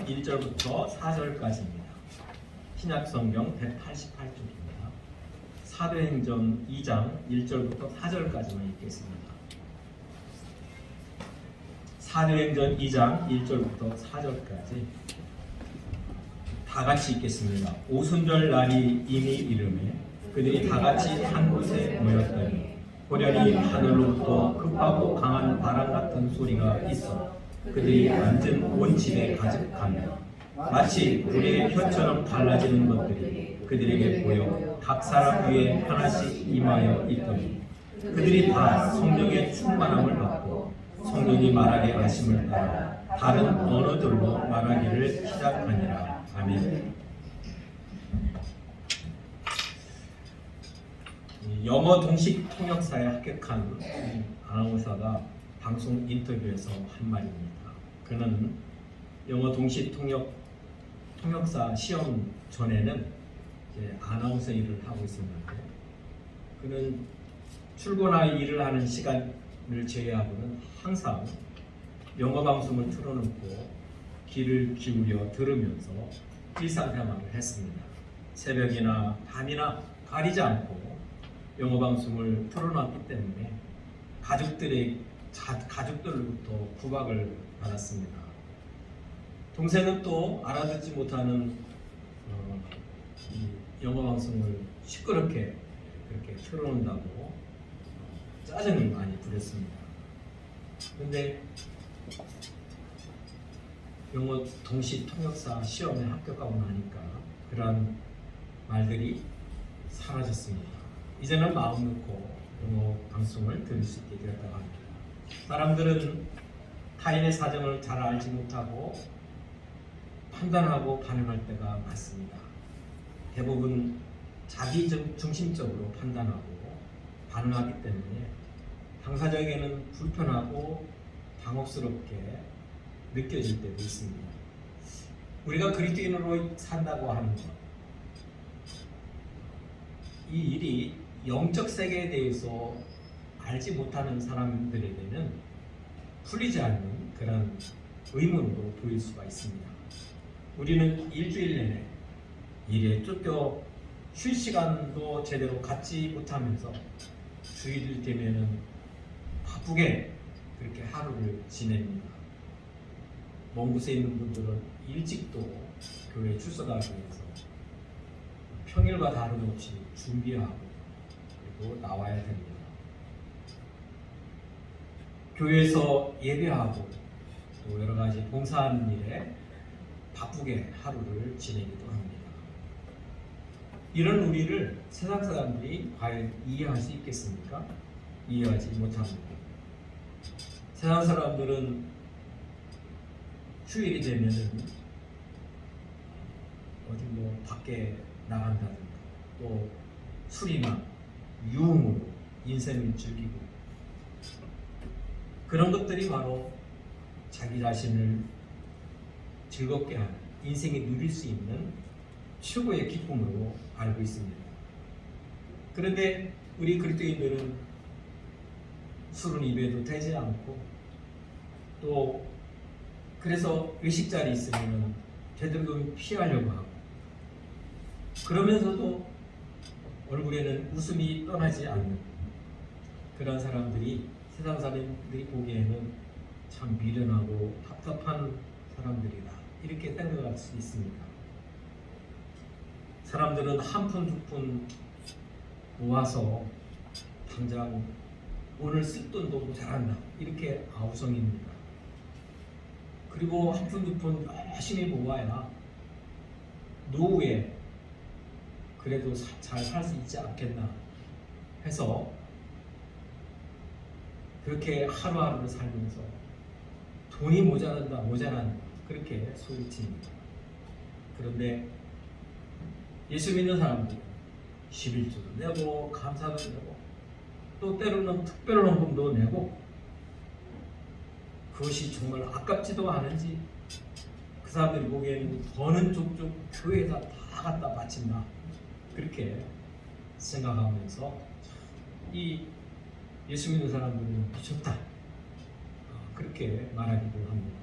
2장 1절부터 4절까지입니다. 신약성경 188쪽입니다. 사도행전 2장 1절부터 4절까지만 읽겠습니다. 사도행전 2장 1절부터 4절까지 다 같이 읽겠습니다. 오순절 날이 이미 이르매 그들이 다 같이 한 곳에 모였더니 호련히 하늘로부터 급하고 강한 바람 같은 소리가 있어 그들이 앉은 온 집에 가득하며 마치 불의 혀처럼 갈라지는 것들이 그들에게 보여 각 사람 위에 하나씩 임하여 있더니 그들이 다 성령의 충만함을 받고 성령이 말하게 하심을 따라 다른 언어들로 말하기를 시작하니라. 아멘. 영어 동식 통역사에 합격한 아나운서가 방송 인터뷰에서 한 말입니다. 그는 영어 동식 통역사 시험 전에는 이제 아나운서 일을 하고 있었는데 그는 출근하여 일을 하는 시간을 제외하고는 항상 영어 방송을 틀어놓고 귀를 기울여 들으면서 일상생활을 했습니다. 새벽이나 밤이나 가리지 않고 영어 방송을 틀어놨기 때문에 가족들로부터 구박을 받았습니다. 동생은 또 알아듣지 못하는 이 영어 방송을 시끄럽게 그렇게 틀어놓는다고 짜증을 많이 부렸습니다. 그런데 영어 동시 통역사 시험에 합격하고 나니까 그러한 말들이 사라졌습니다. 이제는 마음 놓고 영어 방송을 들을 수 있게 되었다고 합니다. 사람들은 타인의 사정을 잘 알지 못하고 판단하고 반응할 때가 많습니다. 대부분 자기 중심적으로 판단하고 반응하기 때문에 당사자에게는 불편하고 당혹스럽게 느껴질 때도 있습니다. 우리가 그리스도인으로 산다고 하는 것, 이 일이 영적 세계에 대해서 알지 못하는 사람들에게는 풀리지 않는 그런 의문으로 보일 수가 있습니다. 우리는 일주일 내내 일에 쫓겨 쉴 시간도 제대로 갖지 못하면서 주일 되면은 바쁘게 그렇게 하루를 지냅니다. 먼 곳에 있는 분들은 일찍도 교회에 출석하기 위해서 평일과 다름없이 준비하고 그리고 나와야 됩니다. 교회에서 예배하고 또 여러 가지 봉사하는 일에 바쁘게 하루를 지내기도 합니다. 이런 우리를 세상 사람들이 과연 이해할 수 있겠습니까? 이해하지 못합니다. 세상 사람들은 휴일이 되면은 어디 밖에 나간다든가 또 술이나 유흥으로 인생을 즐기고 그런 것들이 바로 자기 자신을 즐겁게 하는 인생에 누릴 수 있는 최고의 기쁨으로 알고 있습니다. 그런데 우리 그리스도인들은 술은 입에도 대지 않고 또 그래서 외식 자리 있으면 되도록이면 피하려고 하고 그러면서도 얼굴에는 웃음이 떠나지 않는 그런 사람들이 세상 사람들이 보기에는 참 미련하고 답답한 사람들이다 이렇게 생각할 수 있습니다. 사람들은 한 푼 두 푼 모아서 당장 오늘 쓸 돈도 모자란다 이렇게 아우성입니다. 그리고 한 푼 두 푼 열심히 모아야 노후에 그래도 잘 살 수 있지 않겠나 해서 그렇게 하루하루를 살면서 돈이 모자란다 그렇게 소리칩니다. 그런데 예수 믿는 사람들은 11조도 내고 감사도 내고 또 때로는 특별헌금도 내고 그것이 정말 아깝지도 않은지 그 사람들이 보기에는 버는 족족 교회에다 다 갖다 바친다 그렇게 생각하면서 이 예수 믿는 사람들은 미쳤다 그렇게 말하기도 합니다.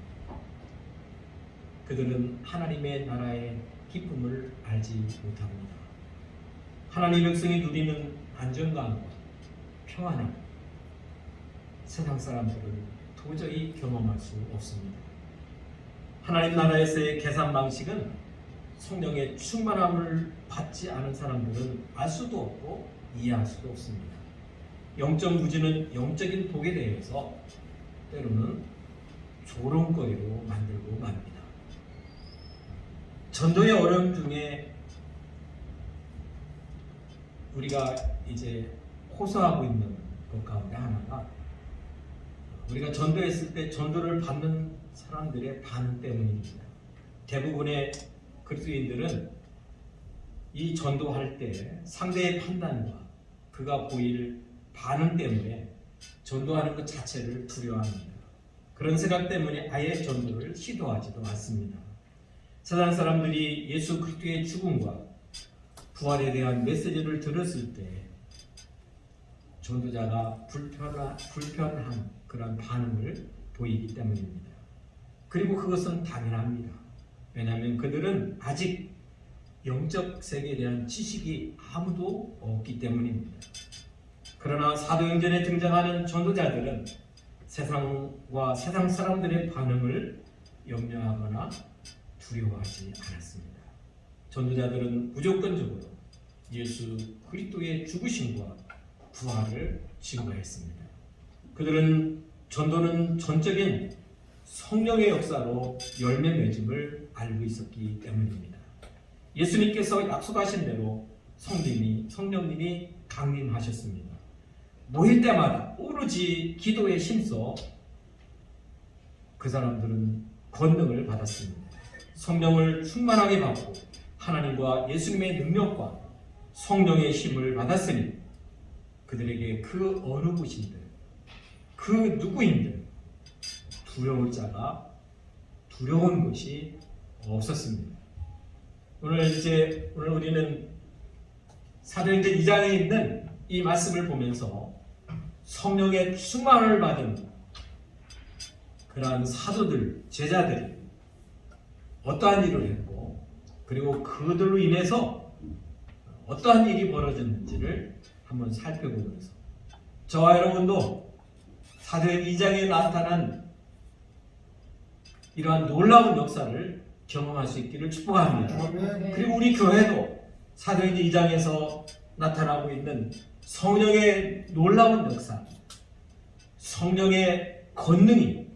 그들은 하나님의 나라의 기쁨을 알지 못합니다. 하나님의 백성이 누리는 안정감과 평안함, 세상 사람들은 도저히 경험할 수 없습니다. 하나님 나라에서의 계산 방식은 성령의 충만함을 받지 않은 사람들은 알 수도 없고 이해할 수도 없습니다. 영적 무지는 영적인 복에 대해서 때로는 조롱거리로 만들고 맙니다. 전도의 어려움 중에 우리가 이제 호소하고 있는 것 가운데 하나가 우리가 전도했을 때 전도를 받는 사람들의 반응 때문입니다. 대부분의 그리스도인들은 이 전도할 때 상대의 판단과 그가 보일 반응 때문에 전도하는 것 자체를 두려워합니다. 그런 생각 때문에 아예 전도를 시도하지도 않습니다. 세상 사람들이 예수 그리스도의 죽음과 부활에 대한 메시지를 들었을 때 전도자가 불편한 그런 반응을 보이기 때문입니다. 그리고 그것은 당연합니다. 왜냐하면 그들은 아직 영적 세계에 대한 지식이 아무도 없기 때문입니다. 그러나 사도행전에 등장하는 전도자들은 세상과 세상 사람들의 반응을 염려하거나 두려워하지 않았습니다. 전도자들은 무조건적으로 예수 그리스도의 죽으심과 부활을 증거했습니다. 그들은 전도는 전적인 성령의 역사로 열매 맺음을 알고 있었기 때문입니다. 예수님께서 약속하신 대로 성령님이 강림하셨습니다. 모일 때마다 오로지 기도에 힘써 그 사람들은 권능을 받았습니다. 성령을 충만하게 받고 하나님과 예수님의 능력과 성령의 힘을 받았으니 그들에게 그 어느 곳인들, 그 누구인들 두려울 자가 두려운 것이 없었습니다. 오늘 우리는 사도행전 2장에 있는 이 말씀을 보면서 성령의 충만을 받은 그러한 사도들, 제자들이 어떠한 일을 했고 그리고 그들로 인해서 어떠한 일이 벌어졌는지를 한번 살펴보면서 저와 여러분도 사도행전 2장에 나타난 이러한 놀라운 역사를 경험할 수 있기를 축복합니다. 그리고 우리 교회도 사도행전 2장에서 나타나고 있는 성령의 놀라운 역사, 성령의 권능이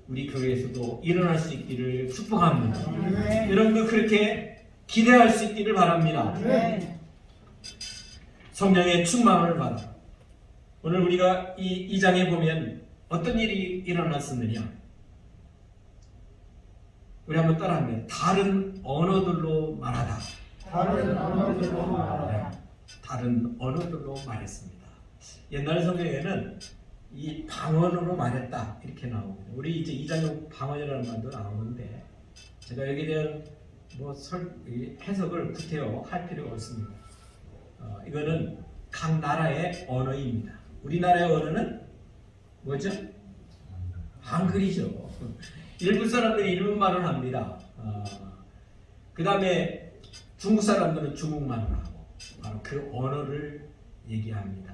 우리 교회에서도 일어날 수 있기를 축복합니다. 여러분도 그렇게 기대할 수 있기를 바랍니다. 성령의 충만을 받아 오늘 우리가 이 2장에 보면 어떤 일이 일어났었느냐? 우리 한번 따라합니다. 다른 언어들로 말하다. 다른 언어들로 말하다. 네, 다른 언어들로 말했습니다. 옛날 성경에는 이 방언으로 말했다 이렇게 나옵니다. 우리 이제 2장에 방언이라는 말도 나오는데 제가 여기에 대한 해석을 구태여 할 필요가 없습니다. 이거는 각 나라의 언어입니다. 우리나라의 언어는 뭐죠? 한글이죠. 일본 사람들이 일본말을 합니다. 그 다음에 중국 사람들은 중국말을 하고 바로 그 언어를 얘기합니다.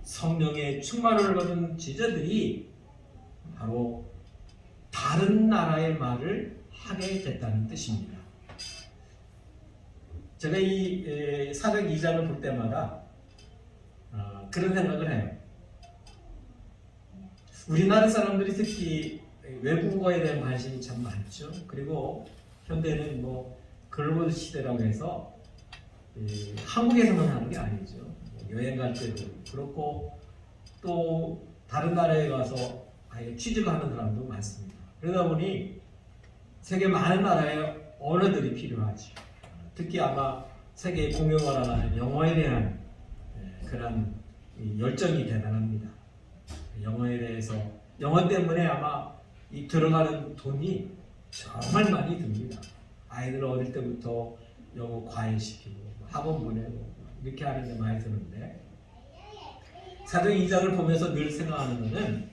성령의 충만을 받은 제자들이 바로 다른 나라의 말을 하게 됐다는 뜻입니다. 제가 이 사도행전 2장을 볼 때마다 그런 생각을 해요. 우리나라 사람들이 특히 외국어에 대한 관심이 참 많죠. 그리고 현대는 글로벌 시대라고 해서 한국에서만 하는 게 아니죠. 여행 갈 때도 그렇고 또 다른 나라에 가서 아예 취직을 하는 사람도 많습니다. 그러다 보니 세계 많은 나라의 언어들이 필요하죠. 특히 아마 세계 공용어라는 영어에 대한 그런 열정이 대단합니다. 영어에 대해서 영어 때문에 아마 이 들어가는 돈이 정말 많이 듭니다. 아이들 어릴 때부터 영어 과외시키고 학원 보내고 이렇게 하는 게 많이 드는데 사도행전 2장을 보면서 늘 생각하는 것은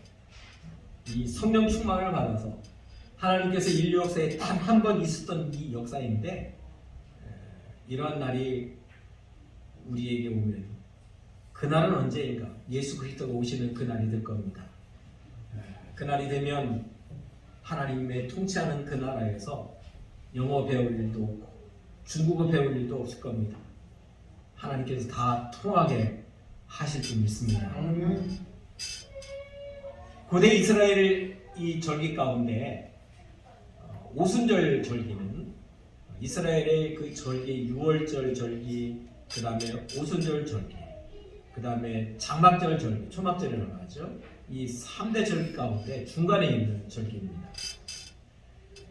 이 성령 충만을 받아서 하나님께서 인류 역사에 단 한 번 있었던 이 역사인데 이러한 날이 우리에게 오면 그날은 언제인가? 예수 그리스도가 오시는 그날이 될 겁니다. 그날이 되면 하나님의 통치하는 그 나라에서 영어 배울 일도 없고 중국어 배울 일도 없을 겁니다. 하나님께서 다 통하게 하실 줄 믿습니다. 고대 이스라엘 이 절기 가운데 오순절 절기는 이스라엘의 그 절기, 유월절 절기, 그 다음에 오순절 절기, 그 다음에 장막절 절기, 초막절이라고 하죠. 이 3대 절기 가운데 중간에 있는 절기입니다.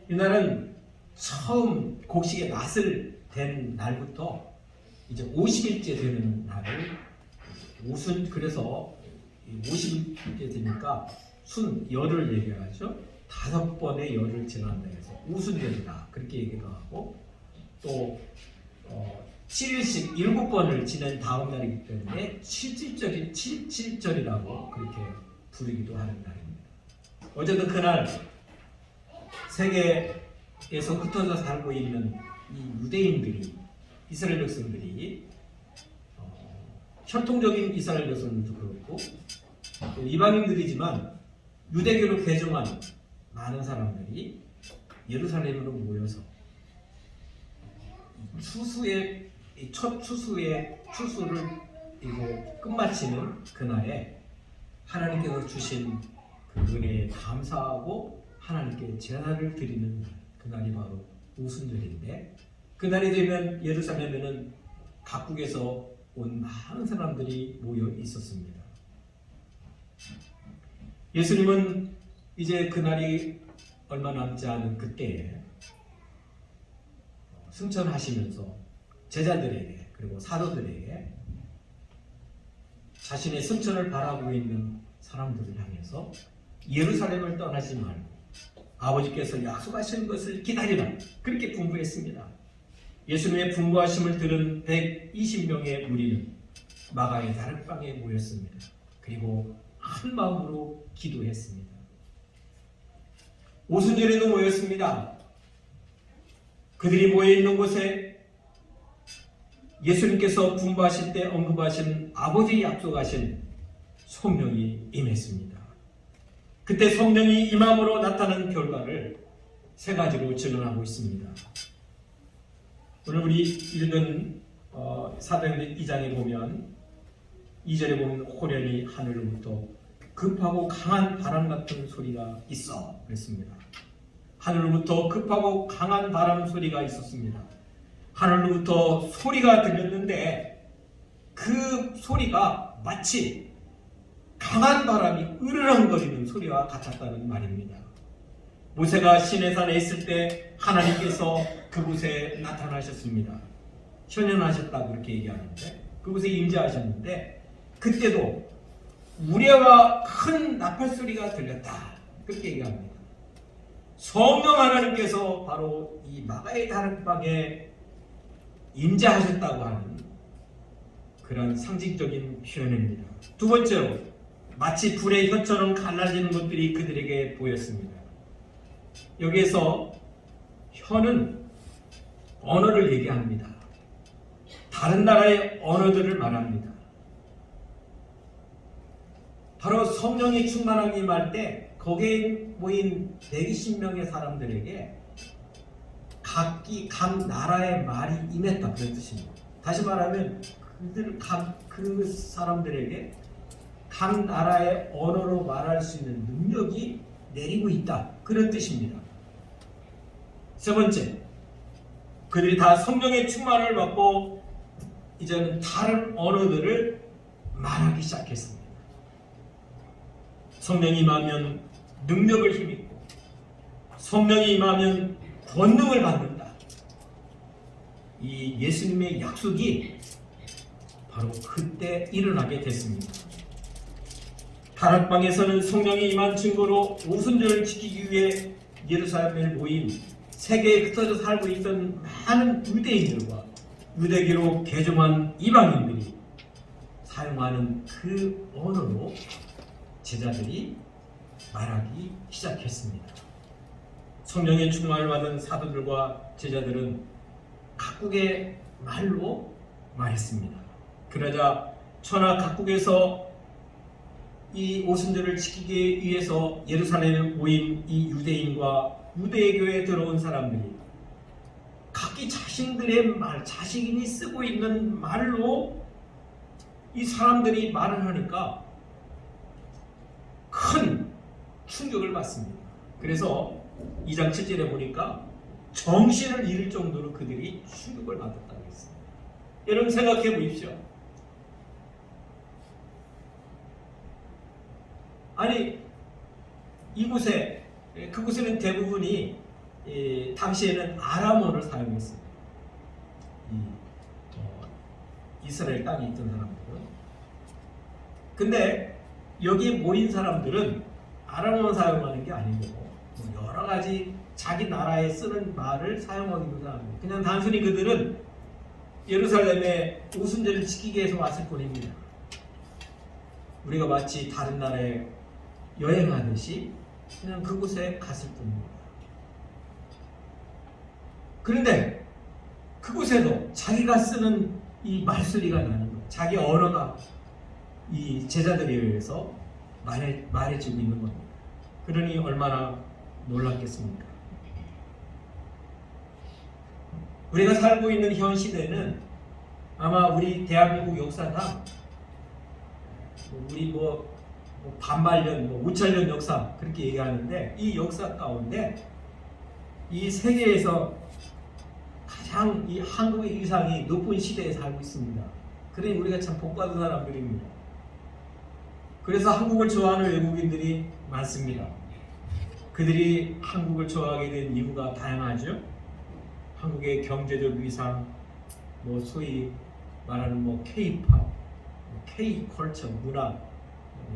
이날은 처음 곡식의 낫을 댄 날부터 이제 50일째 되는 날을 그래서 50일째 되니까 열을 얘기하죠. 5번의 열을 지난다 해서 오순절이다 그렇게 얘기도 하고 또 7일씩 7번을 지낸 다음 날이기 때문에 77절이라고 그렇게 부르기도 하는 날입니다. 어쨌든 그날 세계에서 흩어져 살고 있는 이 유대인들이 이스라엘 백성들이 혈통적인 이스라엘 백성들도 그렇고 또 이방인들이지만 유대교로 개종한 많은 사람들이 예루살렘으로 모여서 첫 추수를 이제 끝마치는 그날에 하나님께서 주신 그 은혜에 감사하고 하나님께 제사를 드리는 그날이 바로 오순절인데 그날이 되면 예루살렘에는 각국에서 온 많은 사람들이 모여 있었습니다. 예수님은 이제 그날이 얼마 남지 않은 그때에 승천하시면서 제자들에게 그리고 사도들에게 자신의 승천을 바라고 있는 사람들을 향해서 예루살렘을 떠나지 말고 아버지께서 약속하신 것을 기다리라 그렇게 분부했습니다. 예수님의 분부하심을 들은 120명의 무리는 마가의 다락방에 모였습니다. 그리고 한 마음으로 기도했습니다. 오순절에도 모였습니다. 그들이 모여있는 곳에 예수님께서 분부하실 때 언급하신 아버지의 약속하신 성령이 임했습니다. 그때 성령이 임함으로 나타난 결과를 세 가지로 증언하고 있습니다. 오늘 우리 읽은 사도행전 2장에 보면 2절에 보면 호련히 하늘로부터 급하고 강한 바람 같은 소리가 있어 그랬습니다. 하늘로부터 급하고 강한 바람 소리가 있었습니다. 하늘로부터 소리가 들렸는데 그 소리가 마치 강한 바람이 으르렁거리는 소리와 같았다는 말입니다. 모세가 시내산에 있을 때 하나님께서 그곳에 나타나셨습니다. 현현하셨다고 그렇게 얘기하는데 그곳에 임재하셨는데 그때도 우레와 큰 나팔소리가 들렸다 그렇게 얘기합니다. 성령 하나님께서 바로 이 마가의 다락방에 임재하셨다고 하는 그런 상징적인 표현입니다. 두 번째로 마치 불의 혀처럼 갈라지는 것들이 그들에게 보였습니다. 여기에서 혀는 언어를 얘기합니다. 다른 나라의 언어들을 말합니다. 바로 성령이 충만하게 임할 때 거기에 모인 120명의 사람들에게 각 나라의 말이 임했다 그런 뜻입니다. 다시 말하면 그 사람들에게 각 나라의 언어로 말할 수 있는 능력이 내리고 있다 그런 뜻입니다. 세 번째, 그들이 다 성령의 충만을 받고 이제는 다른 언어들을 말하기 시작했습니다. 성령이 임하면 능력을 힘입고 성령이 임하면 권능을 받는다. 이 예수님의 약속이 바로 그때 일어나게 됐습니다. 다락방에서는 성령이 임한 증거로 오순절을 지키기 위해 예루살렘에 모인 세계에 흩어져 살고 있던 많은 유대인들과 유대교로 개종한 이방인들이 사용하는 그 언어로 제자들이 말하기 시작했습니다. 성령의 충만을 받은 사도들과 제자들은 각국의 말로 말했습니다. 그러자 천하 각국에서 이 오순절을 지키기 위해서 예루살렘에 모인 이 유대인과 유대교에 들어온 사람들이 각기 자신들의 말, 자신이 쓰고 있는 말로 이 사람들이 말을 하니까 큰 충격을 받습니다. 그래서 2장 7절에 보니까 정신을 잃을 정도로 그들이 충격을 받았다고 했습니다. 여러분 생각해 보십시오. 아니 이곳에 그곳에는 대부분이 당시에는 아람어를 사용했습니다. 이스라엘 땅에 있던 사람들은. 근데 여기에 모인 사람들은 아람어를 사용하는 게 아니고 여러 가지 자기 나라에 쓰는 말을 사용하고 있는 사람들. 그냥 단순히 그들은 예루살렘에 오순절을 지키기 위해서 왔을 뿐입니다. 우리가 마치 다른 나라에 여행하듯이 그냥 그곳에 갔을 뿐입니다. 그런데 그곳에도 자기가 쓰는 이 말소리가 나는 것, 자기 언어가 이 제자들에 의해서 말해주고 있는 겁니다. 그러니 얼마나 놀랐겠습니까? 우리가 살고 있는 현 시대는 아마 우리 대한민국 역사상 우리 반말년, 5천년 역사 그렇게 얘기하는데 이 역사 가운데 이 세계에서 가장 이 한국의 위상이 높은 시대에 살고 있습니다. 그러니 우리가 참 복받은 사람들입니다. 그래서 한국을 좋아하는 외국인들이 많습니다. 그들이 한국을 좋아하게 된 이유가 다양하죠. 한국의 경제적 위상, 소위 말하는 K-팝, K-컬처, 문화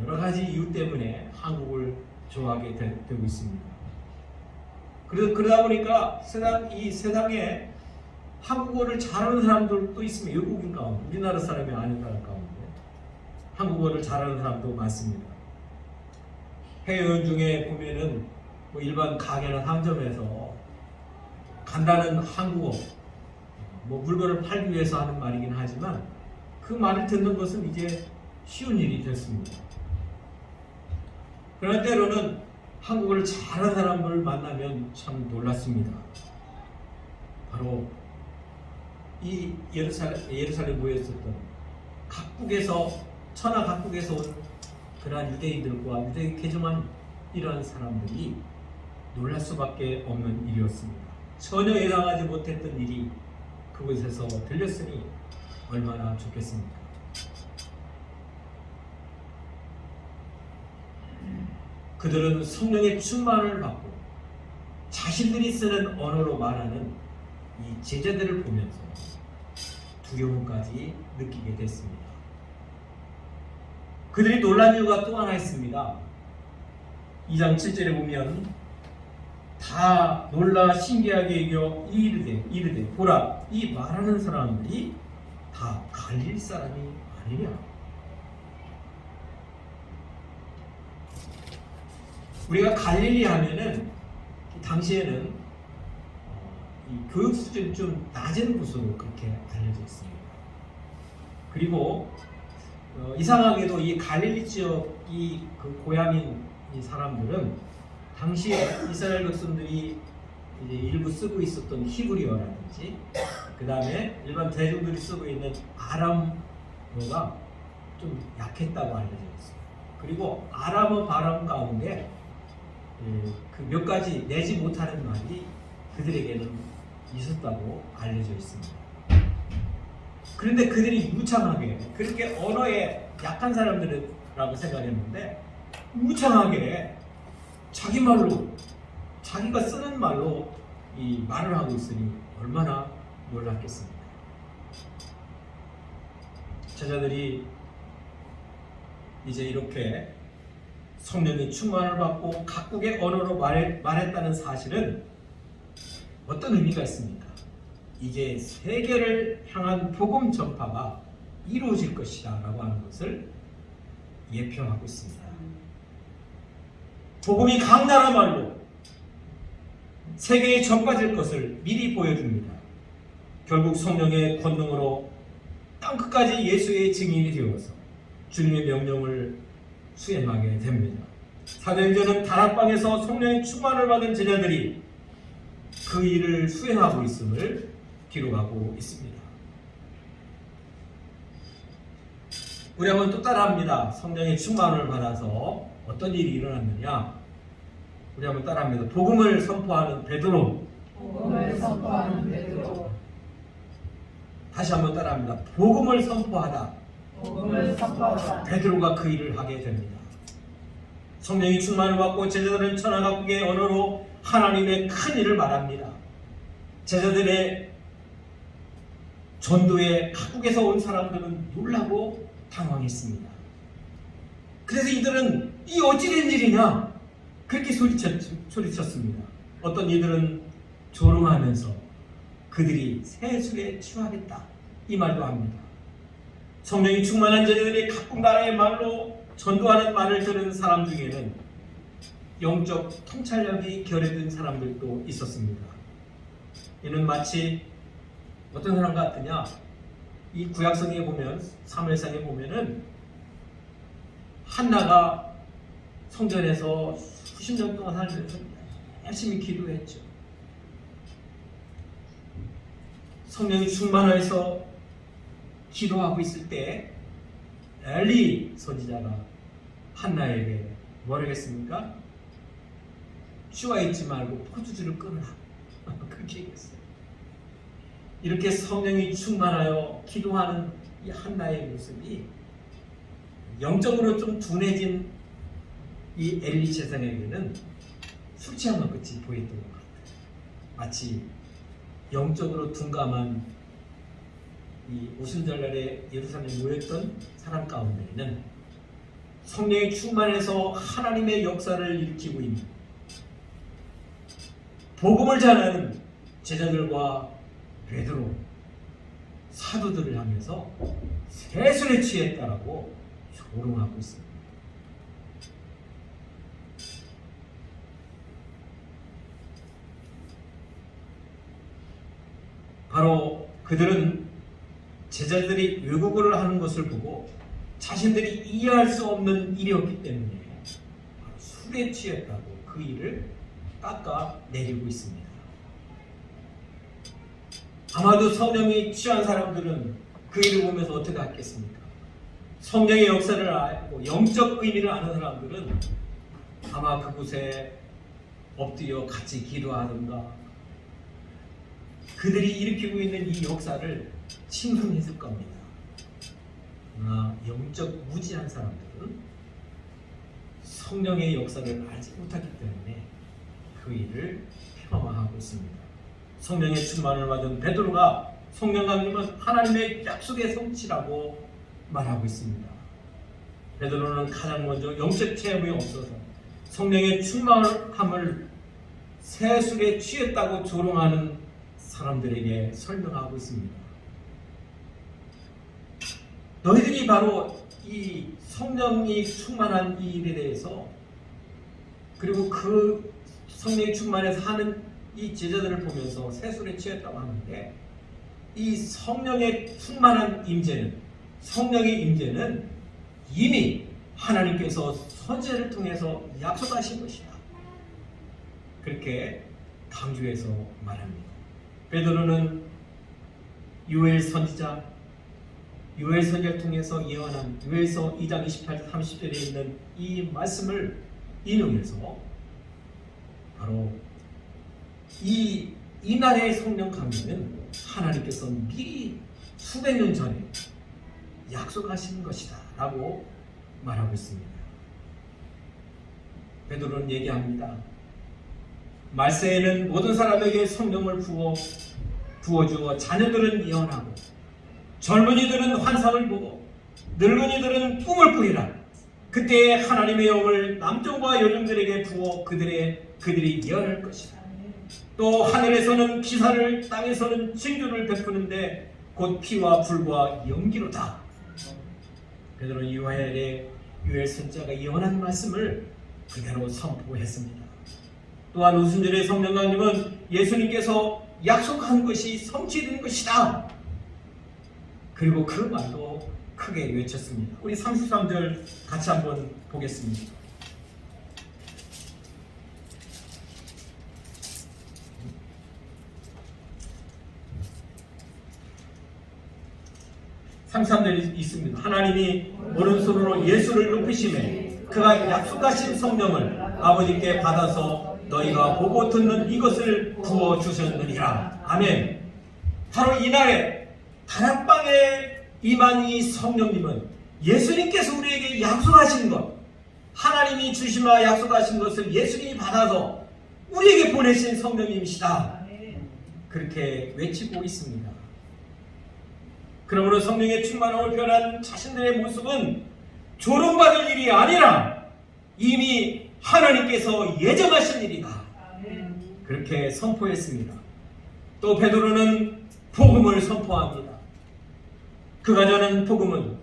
여러 가지 이유 때문에 한국을 좋아하게 되고 있습니다. 그러다 보니까 이 세상에 한국어를 잘하는 사람들도 있습니다. 외국인 가운데, 우리나라 사람이 아닌 사람 가운데 한국어를 잘하는 사람도 많습니다. 해외여행 중에 보면은 일반 가게나 상점에서 간단한 한국어, 물건을 팔기 위해서 하는 말이긴 하지만 그 말을 듣는 것은 이제 쉬운 일이 됐습니다. 그러나 때로는 한국어를 잘하는 사람을 만나면 참 놀랐습니다. 바로 이 예루살렘 모였었던 천하 각국에서 온 그러한 유대인들과 유대인 개종한 이러한 사람들이 놀랄 수밖에 없는 일이었습니다. 전혀 예상하지 못했던 일이 그곳에서 들렸으니 얼마나 좋겠습니까? 그들은 성령의 충만을 받고 자신들이 쓰는 언어로 말하는 이 제자들을 보면서 두려움까지 느끼게 됐습니다. 그들이 놀란 이유가 또 하나 있습니다. 2장 7절에 보면 다 놀라 신기하게 여겨 이르되 보라 이 말하는 사람들이 다 갈릴리 사람이 아니냐. 우리가 갈릴리 하면은 당시에는 이 교육 수준이 좀 낮은 곳으로 그렇게 알려져 있습니다. 그리고 이상하게도 이 갈릴리 지역이 그 고향인 이 사람들은 당시에 이스라엘 백성들이 이제 일부 쓰고 있었던 히브리어라든지 그 다음에 일반 대중들이 쓰고 있는 아람어가 좀 약했다고 알려져 있습니다. 그리고 아람어 발음 가운데 그 몇 가지 내지 못하는 말이 그들에게는 있었다고 알려져 있습니다. 그런데 그들이 무창하게 그렇게 언어에 약한 사람들이라고 생각했는데 무창하게 자기 말로 자기가 쓰는 말로 이 말을 하고 있으니 얼마나 놀랐겠습니까? 제자들이 이제 이렇게 성령의 충만을 받고 각국의 언어로 말했다는 사실은 어떤 의미가 있습니까? 이제 세계를 향한 복음 전파가 이루어질 것이다 라고 하는 것을 예표하고 있습니다. 복음이 각 나라 말로 세계에 전파될 것을 미리 보여줍니다. 결국 성령의 권능으로 땅끝까지 예수의 증인이 되어서 주님의 명령을 수행하게 됩니다. 사도행전은 다락방에서 성령의 충만을 받은 제자들이 그 일을 수행하고 있음을 기록하고 있습니다. 우리 한번 또 따라합니다. 성령의 충만을 받아서 어떤 일이 일어났느냐? 우리 한번 따라합니다. 복음을 선포하는 베드로. 복음을 선포하는 베드로. 다시 한번 따라합니다. 복음을 선포하다. 복음을 선포하다. 베드로가 그 일을 하게 됩니다. 성령이 충만을 받고 제자들은 천하각국의 언어로 하나님의 큰 일을 말합니다. 제자들의 전도에 각국에서 온 사람들은 놀라고 당황했습니다. 그래서 이들은 이 어찌된 일이냐 그렇게 소리쳤습니다. 어떤 이들은 조롱하면서 그들이 세술에 취하겠다 이 말도 합니다. 성령이 충만한 제자들이 각국 나라의 말로 전도하는 말을 들은 사람 중에는 영적 통찰력이 결여된 사람들도 있었습니다. 이는 마치 어떤 사람 같으냐, 이 구약성에 보면 사무엘상에 보면은 한나가 성전에서 수십 년 동안 살면서 열심히 기도했죠. 성령이 충만해서 기도하고 있을 때 엘리 선지자가 한나에게 뭐라고 했습니까? 쉬어 있지 말고 포도주를 끊으라 그렇게 얘기했어요. 이렇게 성령이 충만하여 기도하는 이 한나의 모습이 영적으로 좀 둔해진 이 엘리 제사장에게는 술 취한 것 같이 보였던 것 같아요. 마치 영적으로 둔감한 이 오순절날에 예루살렘에 모였던 사람 가운데에는 성령이 충만해서 하나님의 역사를 일으키고 있는 복음을 전하는 제자들과 베드로 사도들을 하면서 세술에 취했다라고 조롱하고 있습니다. 바로 그들은 제자들이 외국어를 하는 것을 보고 자신들이 이해할 수 없는 일이었기 때문에 술에 취했다고 그 일을 깎아내리고 있습니다. 아마도 성령이 취한 사람들은 그 일을 보면서 어떻게 하겠습니까? 성령의 역사를 알고 영적 의미를 아는 사람들은 아마 그곳에 엎드려 같이 기도하든가 그들이 일으키고 있는 이 역사를 칭송했을 겁니다. 그러나 영적 무지한 사람들은 성령의 역사를 알지 못하기 때문에 그 일을 폄하하고 있습니다. 성령의 충만을 받은 베드로가 성령 강림은 하나님의 약속의 성취라고 말하고 있습니다. 베드로는 가장 먼저 영적 체험이 없어서 성령의 충만함을 세술에 취했다고 조롱하는 사람들에게 설명하고 있습니다. 너희들이 바로 이 성령이 충만한 이 일에 대해서 그리고 그 성령이 충만해서 하는 이 제자들을 보면서 세술에 취했다고 하는데 이 성령의 충만한 임재는 성령의 임재는 이미 하나님께서 선지자를 통해서 약속하신 것이다. 그렇게 강조해서 말합니다. 베드로는 요엘 선지자를 통해서 예언한 요엘서 2장 28절 30절에 있는 이 말씀을 인용해서 바로 이 나라의 성령 강림은 하나님께서 미리 수백 년 전에 약속하신 것이다 라고 말하고 있습니다. 베드로는 얘기합니다. 말세에는 모든 사람에게 성령을 부어주어 자녀들은 예언하고 젊은이들은 환상을 보고 늙은이들은 꿈을 꾸리라. 그때 하나님의 영을 남종과 여종들에게 부어 그들이 예언할 것이다. 또 하늘에서는 기사를 땅에서는 징조를 베푸는데 곧 피와 불과 연기로다. 베드로는 요엘 선지자가 예언한 말씀을 그대로 선포했습니다. 또한 오순절의 성령강림은 예수님께서 약속한 것이 성취된 것이다. 그리고 그 말도 크게 외쳤습니다. 우리 33절 같이 한번 보겠습니다. (33절이) 있습니다. 하나님이 오른손으로 예수를 높이시매 그가 약속하신 성령을 아버지께 받아서 너희가 보고 듣는 이것을 부어주셨느니라. 아멘. 바로 이날에 다락방에 임한 이 성령님은 예수님께서 우리에게 약속하신 것, 하나님이 주시마 약속하신 것을 예수님이 받아서 우리에게 보내신 성령님이시다. 그렇게 외치고 있습니다. 그러므로 성령의 충만함을 표현한 자신들의 모습은 조롱받을 일이 아니라 이미 하나님께서 예정하신 일이다. 그렇게 선포했습니다. 또 베드로는 복음을 선포합니다. 그가 전한 복음은,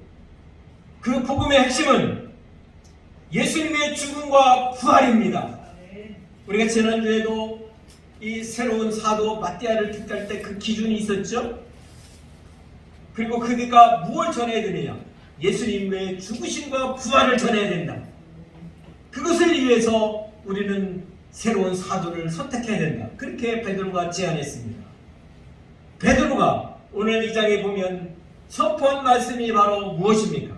그 복음의 핵심은 예수님의 죽음과 부활입니다. 우리가 지난주에도 이 새로운 사도 마띠아를 택할 때 그 기준이 있었죠. 그리고 그가 무엇을 전해야 되느냐? 예수님의 죽으심과 부활을 전해야 된다. 그것을 위해서 우리는 새로운 사도를 선택해야 된다. 그렇게 베드로가 제안했습니다. 베드로가 오늘 이 장에 보면 선포한 말씀이 바로 무엇입니까?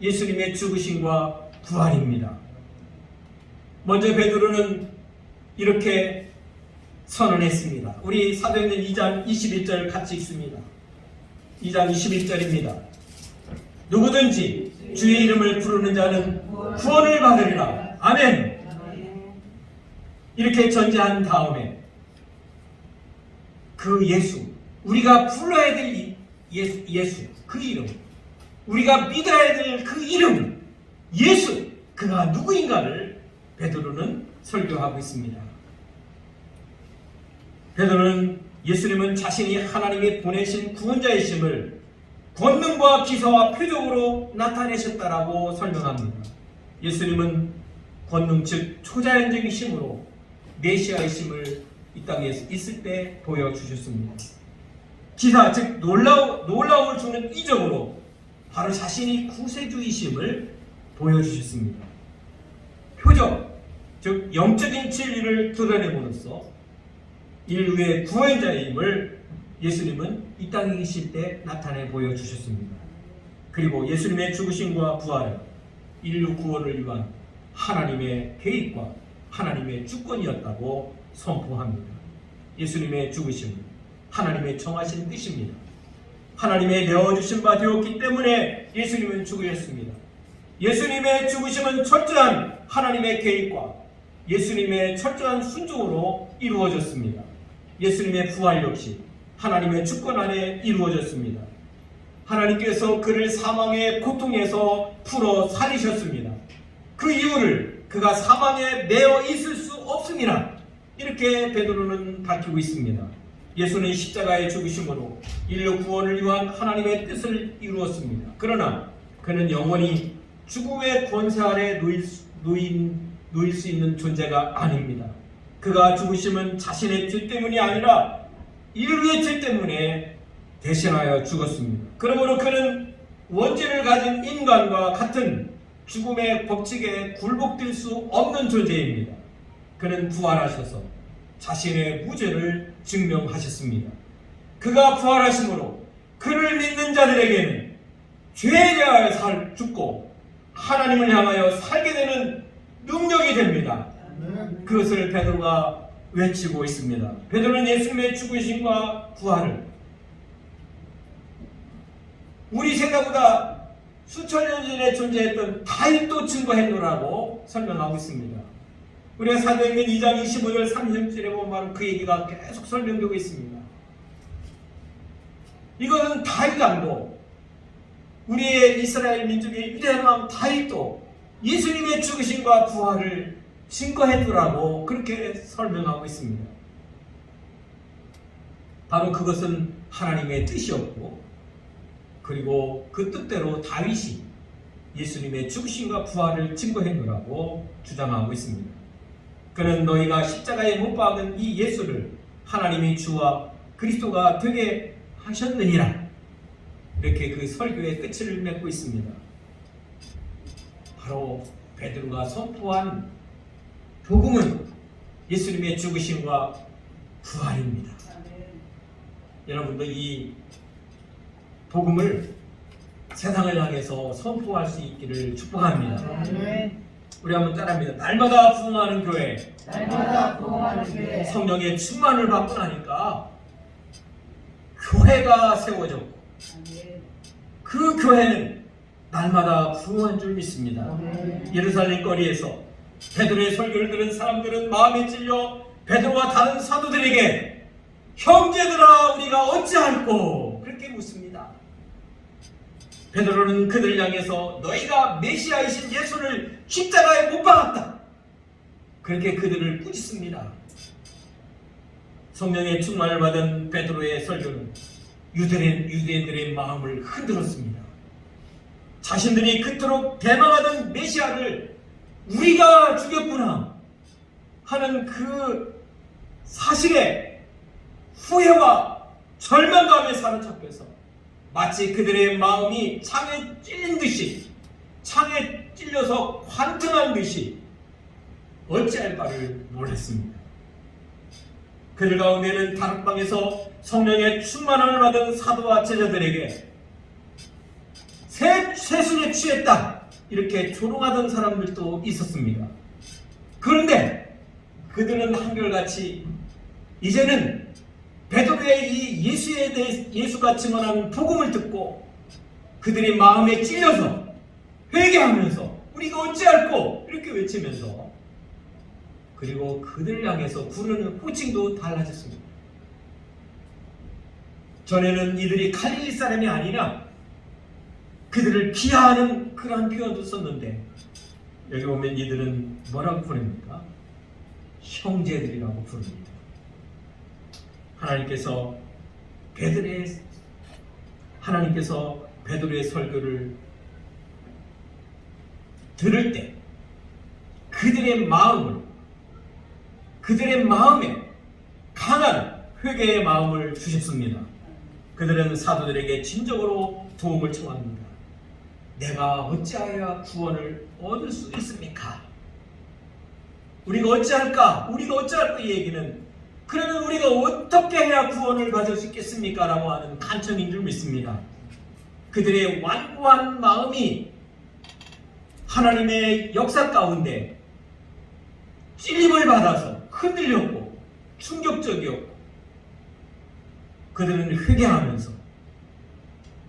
예수님의 죽으심과 부활입니다. 먼저 베드로는 이렇게 선언했습니다. 우리 사도행전 2장 21절 같이 읽습니다. 2장 21절입니다. 누구든지 주의 이름을 부르는 자는 구원을 받으리라. 아멘. 이렇게 전제한 다음에 그 예수, 우리가 불러야 될 예수, 그 이름, 우리가 믿어야 될 그 이름, 예수, 그가 누구인가를 베드로는 설교하고 있습니다. 베드로는 예수님은 자신이 하나님이 보내신 구원자이심을 권능과 기사와 표적으로 나타내셨다라고 설명합니다. 예수님은 권능 즉 초자연적이심으로 메시아이심을 이 땅에 있을 때 보여주셨습니다. 기사 즉 놀라움을 주는 이적으로 바로 자신이 구세주이심을 보여주셨습니다. 표적 즉 영적인 진리를 드러내므로써 인류의 구원자임을 예수님은 이 땅에 계실 때 나타내 보여주셨습니다. 그리고 예수님의 죽으심과 부활은 인류 구원을 위한 하나님의 계획과 하나님의 주권이었다고 선포합니다. 예수님의 죽으심은 하나님의 정하신 뜻입니다. 하나님의 내어주신 바 되었기 때문에 예수님은 죽으셨습니다. 예수님의 죽으심은 철저한 하나님의 계획과 예수님의 철저한 순종으로 이루어졌습니다. 예수님의 부활 역시 하나님의 주권 안에 이루어졌습니다. 하나님께서 그를 사망의 고통에서 풀어 살리셨습니다. 그 이유를 그가 사망에 매어 있을 수 없습니다. 이렇게 베드로는 밝히고 있습니다. 예수는 십자가의 죽으심으로 인류 구원을 위한 하나님의 뜻을 이루었습니다. 그러나 그는 영원히 죽음의 권세 아래 놓일 수 있는 존재가 아닙니다. 그가 죽으심은 자신의 죄 때문이 아니라 인류의 죄 때문에 대신하여 죽었습니다. 그러므로 그는 원죄를 가진 인간과 같은 죽음의 법칙에 굴복될 수 없는 존재입니다. 그는 부활하셔서 자신의 무죄를 증명하셨습니다. 그가 부활하심으로 그를 믿는 자들에게는 죄에 대하여 죽고 하나님을 향하여 살게 되는 능력이 됩니다. 그것을 베드로가 외치고 있습니다. 베드로는 예수님의 죽으심과 부활을 우리 생각보다 수천 년 전에 존재했던 다윗도 증거했노라고 설명하고 있습니다. 우리가 사도행전 2장 25절 30절에 보면 바로 그 얘기가 계속 설명되고 있습니다. 이것은 다윗 왕도 우리의 이스라엘 민족의 위대한 왕 다윗도 예수님의 죽으심과 부활을 증거했노라고 그렇게 설명하고 있습니다. 바로 그것은 하나님의 뜻이었고 그리고 그 뜻대로 다윗이 예수님의 죽으심과 부활을 증거했노라고 주장하고 있습니다. 그는 너희가 십자가에 못 박은 이 예수를 하나님이 주와 그리스도가 되게 하셨느니라. 이렇게 그 설교의 끝을 맺고 있습니다. 바로 베드로가 선포한 복음은 예수님의 죽으심과 부활입니다. 여러분도 이 복음을 세상을 향해서 선포할 수 있기를 축복합니다. 우리 한번 따라합니다. 날마다 부흥하는 교회, 날마다 부흥하는 교회, 성령의 충만을 받고 나니까 교회가 세워졌고 그 교회는 날마다 부흥한 줄 믿습니다. 예루살렘 거리에서 베드로의 설교를 들은 사람들은 마음에 찔려 베드로와 다른 사도들에게 형제들아 우리가 어찌할꼬 그렇게 묻습니다. 베드로는 그들 향해서 너희가 메시아이신 예수를 십자가에 못 박았다. 그렇게 그들을 꾸짖습니다. 성령의 충만을 받은 베드로의 설교는 유대인들의 마음을 흔들었습니다. 자신들이 그토록 대망하던 메시아를 우리가 죽였구나 하는 그 사실에 후회와 절망감에 사로잡혀서 마치 그들의 마음이 창에 찔린 듯이, 창에 찔려서 관통한 듯이 어찌할 바를 몰랐습니다. 그들 가운데는 다락방에서 성령의 충만함을 받은 사도와 제자들에게 세순에 취했다 이렇게 조롱하던 사람들도 있었습니다. 그런데 그들은 한결같이 이제는 베드로의 이 예수에 대해 예수가 증언하는 복음을 듣고 그들이 마음에 찔려서 회개하면서 우리가 어찌할꼬 이렇게 외치면서 그리고 그들을 향해서 부르는 호칭도 달라졌습니다. 전에는 이들이 갈릴리 사람이 아니라 그들을 비하하는 그러한 표현도 썼는데 여기 보면 이들은 뭐라고 부릅니까? 형제들이라고 부릅니다. 하나님께서 베드로의 설교를 들을 때 그들의 마음에 강한 회개의 마음을 주셨습니다. 그들은 사도들에게 진정으로 도움을 청합니다. 내가 어찌하여야 구원을 얻을 수 있습니까? 우리가 어찌할까? 이 얘기는 그러면 우리가 어떻게 해야 구원을 받을 수 있겠습니까? 라고 하는 간청인 줄 믿습니다. 그들의 완고한 마음이 하나님의 역사 가운데 찔림을 받아서 흔들렸고 충격적이었고 그들은 회개하면서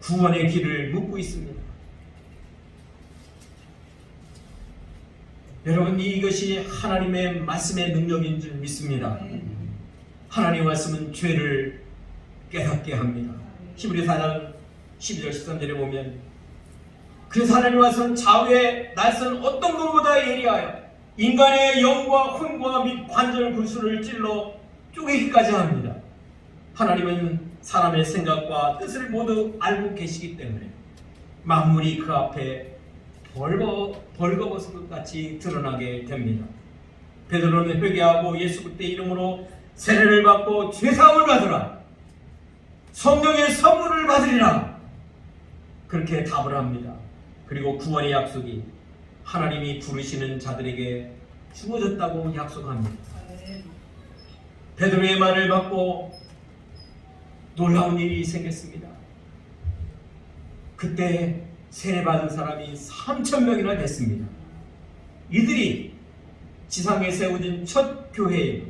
구원의 길을 묻고 있습니다. 여러분 이것이 하나님의 말씀의 능력인 줄 믿습니다. 하나님의 말씀은 죄를 깨닫게 합니다. 히브리 4장 12절 13절에 보면 그래서 하나님의 말씀은 좌우에 날선 어떤 것보다 예리하여 인간의 영과 혼과 및 관절 불수를 찔러 쪼개기까지 합니다. 하나님은 사람의 생각과 뜻을 모두 알고 계시기 때문에 만물이 그 앞에 벌거벗은 것 같이 드러나게 됩니다. 베드로는 회개하고 예수 그리스도의 이름으로 세례를 받고 죄사함을 받으라 성령의 선물을 받으리라 그렇게 답을 합니다. 그리고 구원의 약속이 하나님이 부르시는 자들에게 주어졌다고 약속합니다. 베드로의 말을 받고 놀라운 일이 생겼습니다. 그때 세례받은 사람이 3,000명이나 됐습니다. 이들이 지상에 세워진 첫 교회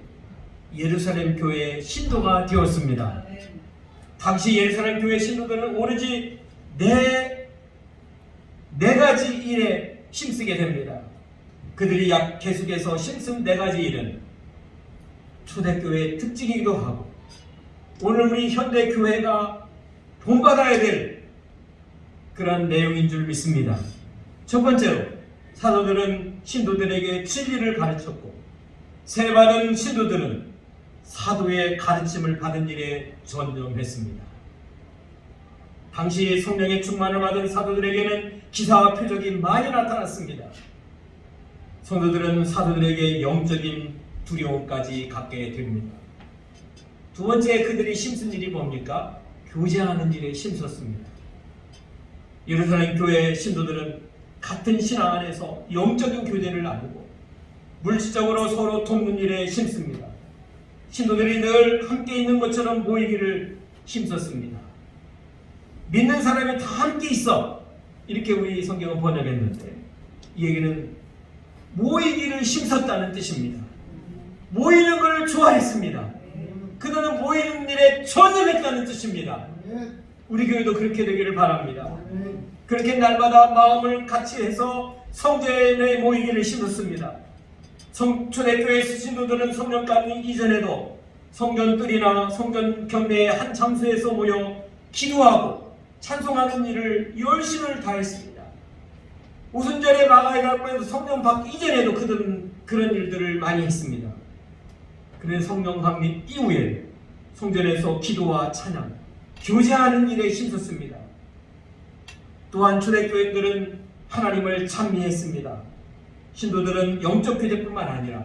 예루살렘 교회의 신도가 되었습니다. 당시 예루살렘 교회 신도들은 오로지 네 가지 일에 힘쓰게 됩니다. 그들이 계속해서 힘쓴 네 가지 일은 초대교회의 특징이기도 하고 오늘 우리 현대교회가 본받아야 될 그런 내용인 줄 믿습니다. 첫 번째로 사도들은 신도들에게 진리를 가르쳤고 세례받은 신도들은 사도의 가르침을 받은 일에 전념했습니다. 당시 성령의 충만을 받은 사도들에게는 기사와 표적이 많이 나타났습니다. 성도들은 사도들에게 영적인 두려움까지 갖게 됩니다. 두 번째 그들이 힘쓴 일이 뭡니까? 교제하는 일에 힘썼습니다. 예루살렘 교회 신도들은 같은 신앙 안에서 영적인 교제를 나누고 물질적으로 서로 돕는 일에 힘씁니다. 신도들이 늘 함께 있는 것처럼 모이기를 힘썼습니다. 믿는 사람이 다 함께 있어, 이렇게 우리 성경은 번역했는데 이 얘기는 모이기를 힘썼다는 뜻입니다. 모이는 걸 좋아했습니다. 그들은 모이는 일에 전념했다는 뜻입니다. 우리 교회도 그렇게 되기를 바랍니다. 그렇게 날마다 마음을 같이 해서 성전에 모이기를 힘썼습니다. 초대교회 신도들은 성령 받는 이전에도 성전뜰이나 성전 경내의 한 장소에서 모여 기도하고 찬송하는 일을 열심을 다했습니다. 오순절에 마가에 갈 뻔해서 성령 받기 이전에도 그들은 그런 일들을 많이 했습니다. 그래서 성령 강림 이후에 성전에서 기도와 찬양, 교제하는 일에 힘썼습니다. 또한 초대교회들은 하나님을 찬미했습니다. 신도들은 영적 교제뿐만 아니라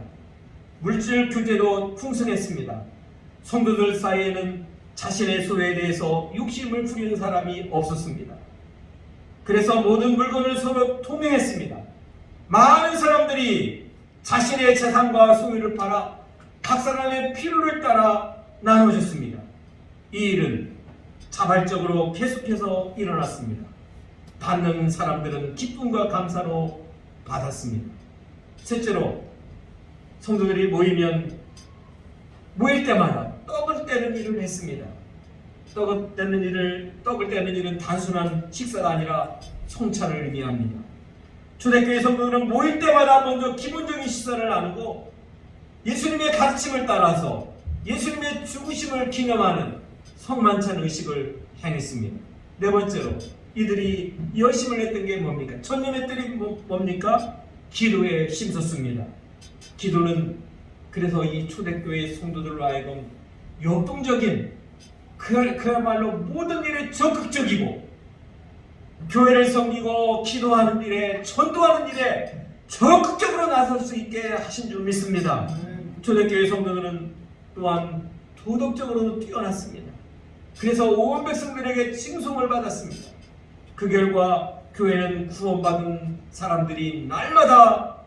물질 교제도 풍성했습니다. 성도들 사이에는 자신의 소유에 대해서 욕심을 부리는 사람이 없었습니다. 그래서 모든 물건을 서로 통용했습니다. 많은 사람들이 자신의 재산과 소유를 팔아 각 사람의 필요를 따라 나눠줬습니다. 이 일은 자발적으로 계속해서 일어났습니다. 받는 사람들은 기쁨과 감사로 받았습니다. 셋째로, 성도들이 모일 때마다 떡을 떼는 일을 했습니다. 떡을 떼는 일은 단순한 식사가 아니라 성찬을 의미합니다. 초대교회 성도들은 모일 때마다 먼저 기본적인 식사를 나누고 예수님의 가르침을 따라서 예수님의 죽으심을 기념하는 성만찬 의식을 행했습니다. 네 번째로, 이들이 열심을 했던 게 뭡니까? 전념했더니 뭡니까? 기도에 힘썼습니다. 기도는 그래서 이 초대교회 성도들로 하여금 역동적인, 그야말로 모든 일에 적극적이고 교회를 섬기고 기도하는 일에, 전도하는 일에 적극적으로 나설 수 있게 하신 줄 믿습니다. 초대교회 성도들은 또한 도덕적으로도 뛰어났습니다. 그래서 온 백성들에게 칭송을 받았습니다. 그 결과 교회는 구원받은 사람들이 날마다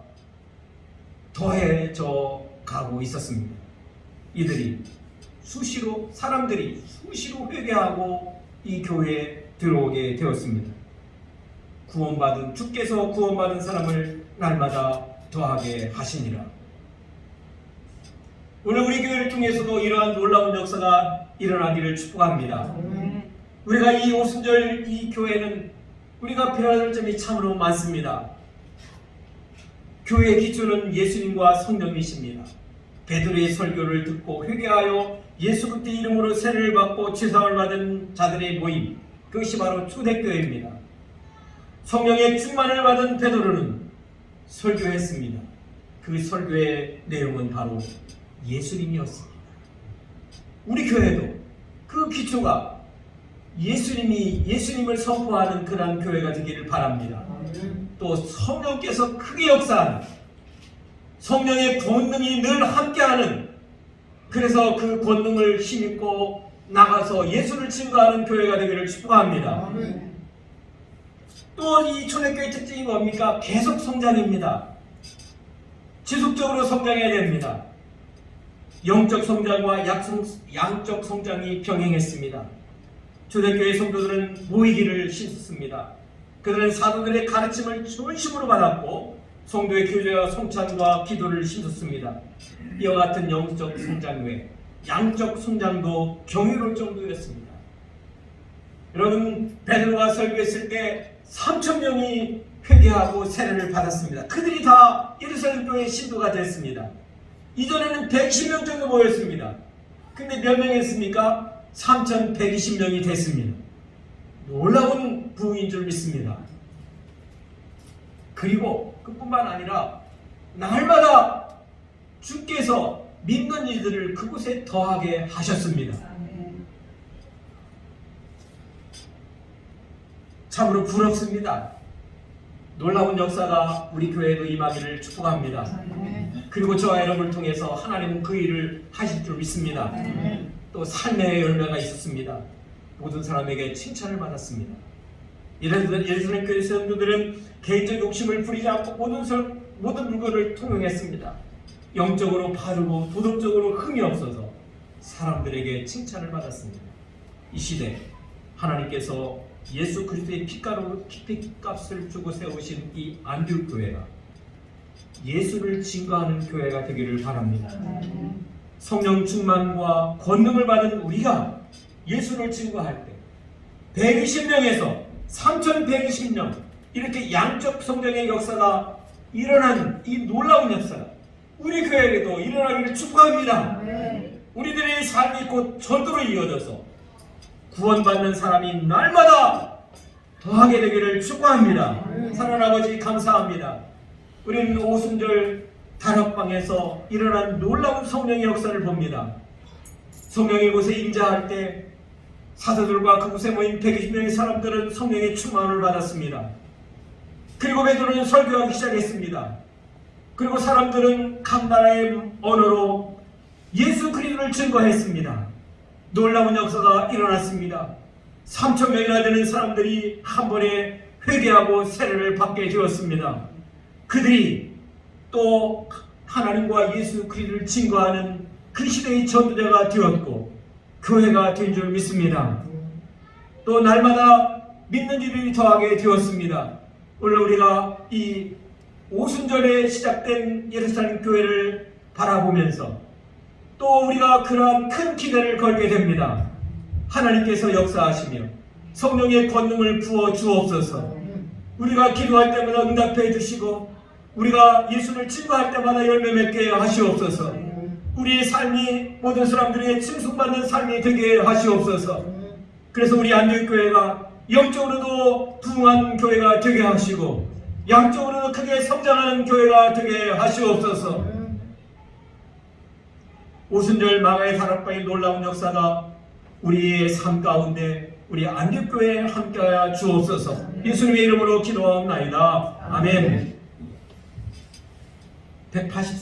더해져 가고 있었습니다. 사람들이 수시로 회개하고 이 교회에 들어오게 되었습니다. 주께서 구원받은 사람을 날마다 더하게 하시니라. 오늘 우리 교회를 통해서도 이러한 놀라운 역사가 일어나기를 축복합니다. 우리가 이 오순절 이 교회는 우리가 배워야 할 점이 참으로 많습니다. 교회의 기초는 예수님과 성령이십니다. 베드로의 설교를 듣고 회개하여 예수 그리스도의 이름으로 세례를 받고 죄사함을 받은 자들의 모임, 그것이 바로 초대교회입니다. 성령의 충만을 받은 베드로는 설교했습니다. 그 설교의 내용은 바로 예수님이었습니다. 우리 교회도 그 기초가 예수님을 선포하는 그런 교회가 되기를 바랍니다. 또 성령께서 크게 역사하는, 성령의 권능이 늘 함께하는, 그래서 그 권능을 힘입고 나가서 예수를 증거하는 교회가 되기를 축복합니다. 또 이 초대교회 특징이 뭡니까? 계속 성장입니다. 지속적으로 성장해야 됩니다. 영적 성장과 양적 성장이 병행했습니다. 초대교회 성도들은 모이기를 힘썼습니다. 그들은 사도들의 가르침을 전심으로 받았고 성도의 교제와 성찬과 기도를 힘썼습니다. 이와 같은 영적 성장 외에 양적 성장도 경이로울 정도였습니다. 여러분, 베드로가 설교했을 때 3,000명이 회개하고 세례를 받았습니다. 그들이 다 예루살렘 교회의 신도가 됐습니다. 이전에는 120명 정도 모였습니다. 근데 몇 명 했습니까? 3,120명이 됐습니다. 놀라운 부흥인 줄 믿습니다. 그리고 그뿐만 아니라 날마다 주께서 믿는 이들을 그곳에 더하게 하셨습니다. 참으로 부럽습니다. 놀라운 역사가 우리 교회에도 임하기를 축복합니다. 그리고 저와 여러분을 통해서 하나님은 그 일을 하실 줄 믿습니다. 또 삶의 열매가 있었습니다. 모든 사람에게 칭찬을 받았습니다. 예루살렘 교회 성도들은 개인적 욕심을 부리지 않고 모든 물건을 통용했습니다. 영적으로 바르고 도덕적으로 흠이 없어서 사람들에게 칭찬을 받았습니다. 이 시대 하나님께서 예수 그리스도의 피값을 주고 세우신 이 안디옥 교회가 예수를 증거하는 교회가 되기를 바랍니다. 성령 충만과 권능을 받은 우리가 예수를 증거할 때 120명에서 3120명 이렇게 양적 성령의 역사가 일어난 이 놀라운 역사가 우리 교회에도 일어나기를 축복합니다. 우리들의 삶이 곧 전도로 이어져서 구원받는 사람이 날마다 더하게 되기를 축복합니다. 사랑하는 아버지 감사합니다. 우리는 오순절 다락방에서 일어난 놀라운 성령의 역사를 봅니다. 성령이 이곳에 임재할 때 사도들과 그곳에 모인 120명의 사람들은 성령의 충만을 받았습니다. 그리고 베드로는 설교하기 시작했습니다. 그리고 사람들은 각 나라의 언어로 예수 그리스도를 증거했습니다. 놀라운 역사가 일어났습니다. 3,000명이나 되는 사람들이 한 번에 회개하고 세례를 받게 되었습니다. 그들이 또 하나님과 예수 그리스도를 증거하는 그 시대의 전도자가 되었고 교회가 된 줄 믿습니다. 또 날마다 믿는 이들이 더하게 되었습니다. 오늘 우리가 이 오순절에 시작된 예루살렘 교회를 바라보면서 또 우리가 그러한 큰 기대를 걸게 됩니다. 하나님께서 역사하시며 성령의 권능을 부어 주옵소서. 우리가 기도할 때마다 응답해 주시고 우리가 예수를 증거할 때마다 열매 맺게 하시옵소서. 우리의 삶이 모든 사람들에게 칭송받는 삶이 되게 하시옵소서. 그래서 우리 안디옥 교회가 영적으로도 부흥한 교회가 되게 하시고 양적으로도 크게 성장하는 교회가 되게 하시옵소서. 오순절 마가의 다락방의 놀라운 역사가 우리의 삶 가운데 우리 안디옥 교회에 함께하여 주옵소서. 예수님의 이름으로 기도하옵나이다. 아멘. 184